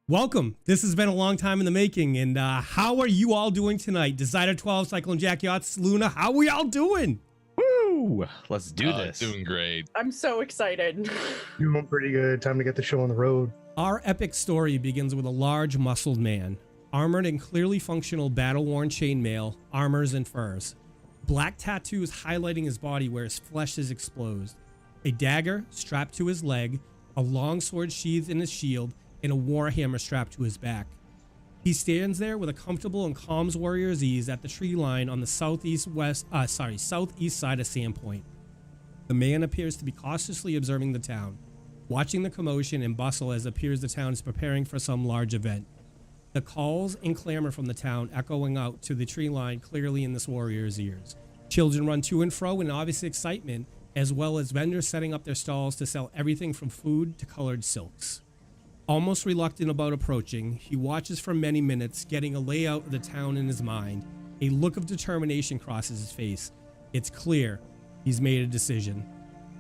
Welcome. This has been a long time in the making, and how are you all doing tonight? Designer 12, Cyclone Jack Yachts, Luna, how are we all doing? Woo! Let's do this. Doing great. I'm so excited. Doing pretty good. Time to get the show on the road. Our epic story begins with a large, muscled man, armored in clearly functional, battle-worn chainmail, armors, and furs. Black tattoos highlighting his body where his flesh is exposed. A dagger strapped to his leg, a long sword sheathed in his shield, and a warhammer strapped to his back. He stands there with a comfortable and calm warrior's ease at the tree line on the southeast side of Sandpoint. The man appears to be cautiously observing the town, watching the commotion and bustle as it appears the town is preparing for some large event. The calls and clamor from the town echoing out to the tree line clearly in this warrior's ears. Children run to and fro in obvious excitement, as well as vendors setting up their stalls to sell everything from food to colored silks. Almost reluctant about approaching, he watches for many minutes, getting a layout of the town in his mind. A look of determination crosses his face. It's clear he's made a decision.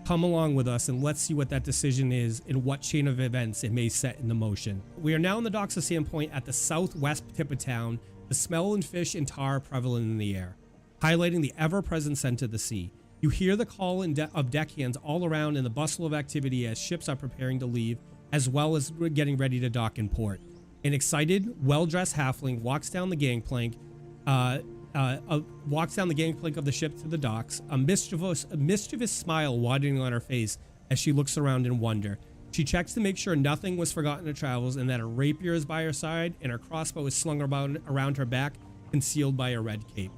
Come along with us and let's see what that decision is and what chain of events it may set into motion. We are now in the docks of Sandpoint at the southwest tip of town, the smell of fish and tar prevalent in the air, highlighting the ever-present scent of the sea. You hear the call of deckhands all around and the bustle of activity as ships are preparing to leave, as well as getting ready to dock in port. An excited, well-dressed halfling walks down the gangplank of the ship to the docks, a mischievous smile widening on her face as she looks around in wonder. She checks to make sure nothing was forgotten in her travels and that a rapier is by her side and her crossbow is slung around her back, concealed by a red cape.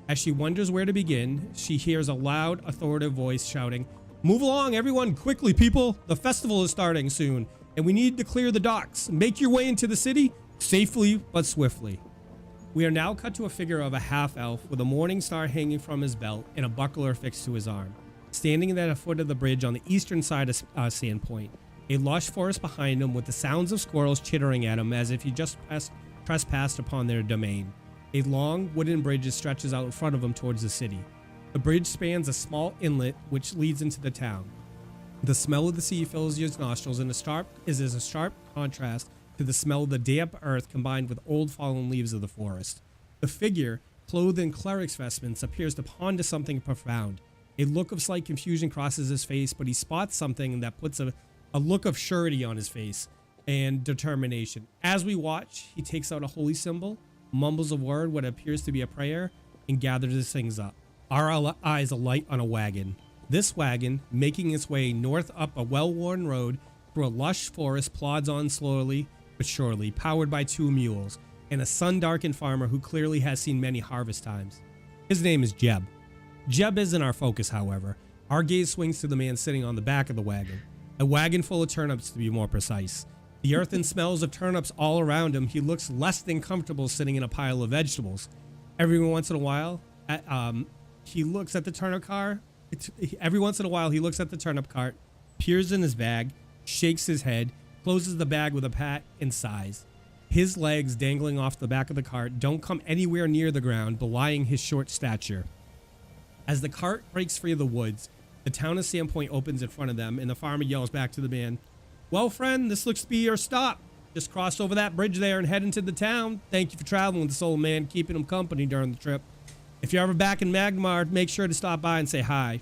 As she wonders where to begin, she hears a loud, authoritative voice shouting, "Move along, everyone, quickly, people. The festival is starting soon, and we need to clear the docks. Make your way into the city, safely but swiftly." We are now cut to a figure of a half-elf with a morning star hanging from his belt and a buckler affixed to his arm, standing at the foot of the bridge on the eastern side of Sandpoint, a lush forest behind him with the sounds of squirrels chittering at him as if he just trespassed upon their domain. A long wooden bridge stretches out in front of him towards the city. The bridge spans a small inlet which leads into the town. The smell of the sea fills your nostrils and is a sharp contrast to the smell of the damp earth combined with old fallen leaves of the forest. The figure, clothed in cleric's vestments, appears to ponder something profound. A look of slight confusion crosses his face, but he spots something that puts a look of surety on his face and determination. As we watch, he takes out a holy symbol, mumbles a word, what appears to be a prayer, and gathers his things up. Our eyes alight on a wagon. This wagon, making its way north up a well-worn road through a lush forest, plods on slowly but surely, powered by two mules and a sun-darkened farmer who clearly has seen many harvest times. His name is Jeb. Jeb isn't our focus, however. Our gaze swings to the man sitting on the back of the wagon, a wagon full of turnips to be more precise. The earth and smells of turnips all around him, he looks less than comfortable sitting in a pile of vegetables. Every once in a while, he looks at the turnip cart. Every once in a while, he looks at the turnip cart, peers in his bag, shakes his head, closes the bag with a pat, and sighs. His legs dangling off the back of the cart don't come anywhere near the ground, belying his short stature. As the cart breaks free of the woods, the town of Sandpoint opens in front of them, and the farmer yells back to the man, "Well, friend, this looks to be your stop. Just cross over that bridge there and head into the town. Thank you for traveling with this old man, keeping him company during the trip. If you're ever back in Magmar, make sure to stop by and say hi."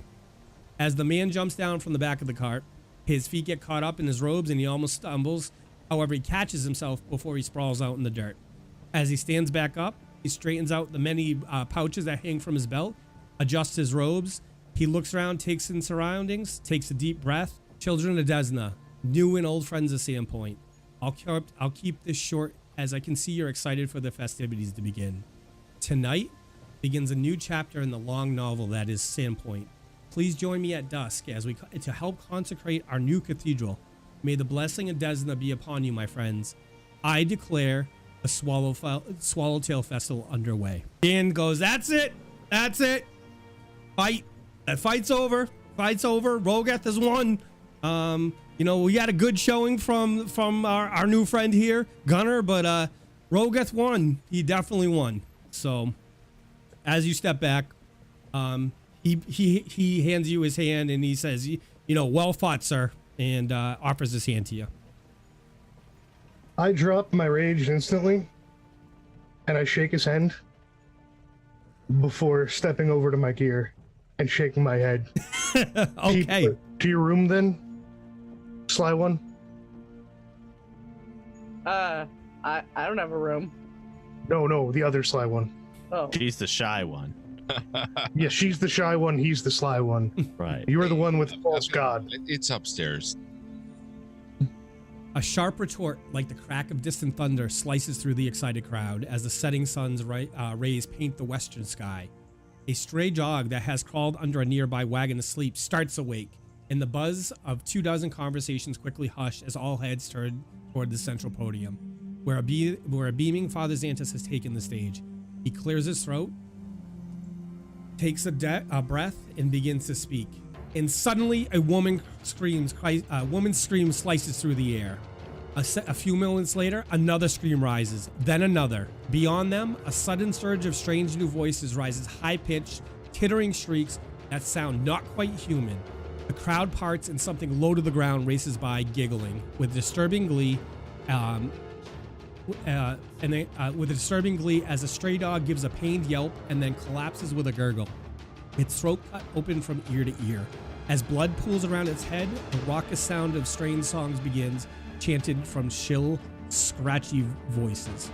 As the man jumps down from the back of the cart, his feet get caught up in his robes and he almost stumbles. However, he catches himself before he sprawls out in the dirt. As he stands back up, he straightens out the many pouches that hang from his belt, adjusts his robes. He looks around, takes in surroundings, takes a deep breath. "Children of Desna, new and old friends of Sandpoint, I'll keep this short as I can see you're excited for the festivities to begin. Tonight begins a new chapter in the long novel that is Sandpoint. Please join me at dusk to help consecrate our new cathedral. May the blessing of Desna be upon you, my friends. I declare the Swallowtail Festival underway." Dan goes, "That's it. That's it. Fight. That fight's over. Fight's over. Rogath has won. We had a good showing from our new friend here, Gunnar, but Rogath won. He definitely won." So, as you step back, he hands you his hand and he says, "Well fought, sir," and offers his hand to you. I drop my rage instantly, and I shake his hand before stepping over to my gear and shaking my head. Okay. To your room, then, Sly One. I don't have a room. No, the other Sly One. Oh. She's the shy one. Yeah, she's the shy one. He's the sly one. Right. You're the one with the false god. It's upstairs. A sharp retort, like the crack of distant thunder, slices through the excited crowd as the setting sun's rays paint the western sky. A stray dog that has crawled under a nearby wagon asleep starts awake, and the buzz of 24 conversations quickly hush as all heads turn toward the central podium, where a beaming Father Xantus has taken the stage. He clears his throat, takes a breath, and begins to speak. And suddenly, a woman's scream slices through the air. A few moments later, another scream rises, then another. Beyond them, a sudden surge of strange new voices rises, high-pitched, tittering shrieks that sound not quite human. The crowd parts and something low to the ground races by, giggling with disturbing glee. With a disturbing glee as a stray dog gives a pained yelp and then collapses with a gurgle. Its throat cut open from ear to ear. As blood pools around its head, the raucous sound of strange songs begins, chanted from shrill, scratchy voices.